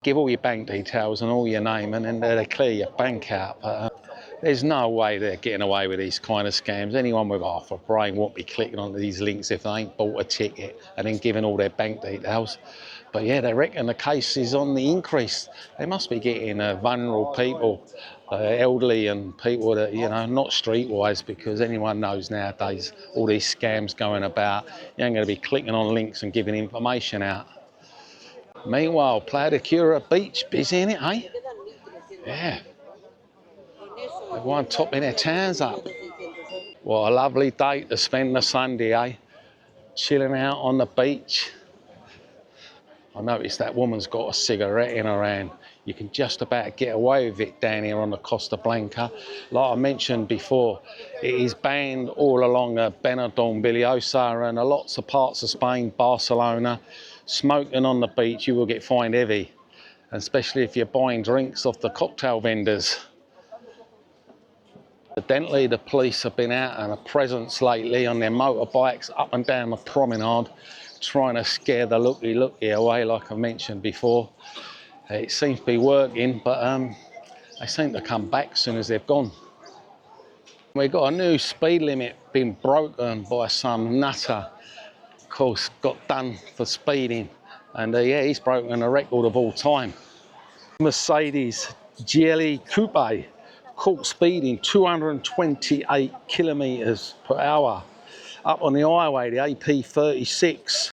Give all your bank details and all your name, and then they clear your bank out. But there's no way they're getting away with these kind of scams. Anyone with half a brain won't be clicking on these links if they ain't bought a ticket and then giving all their bank details. But yeah, they reckon the case is on the increase. They must be getting vulnerable people, elderly and people that, you know, not streetwise, because anyone knows nowadays all these scams going about. You ain't going to be clicking on links and giving information out. Meanwhile, Playa de Cura Beach, busy in it, eh? Yeah. Everyone topping their towns up. What a lovely day to spend the Sunday, eh? Chilling out on the beach. I noticed that woman's got a cigarette in her hand. You can just about get away with it down here on the Costa Blanca. Like I mentioned before, it is banned all along Benidorm, Villosa and lots of parts of Spain, Barcelona. Smoking on the beach, you will get fined heavy, especially if you're buying drinks off the cocktail vendors. Evidently, the police have been out and a presence lately on their motorbikes up and down the promenade, trying to scare the looky away, like I mentioned before. It seems to be working, but they seem to come back as soon as they've gone. We've got a new speed limit being broken by some nutter. Of course, got done for speeding, and yeah, he's broken the record of all time. Mercedes GLE Coupe caught speeding 228 kilometres per hour up on the highway, the AP36.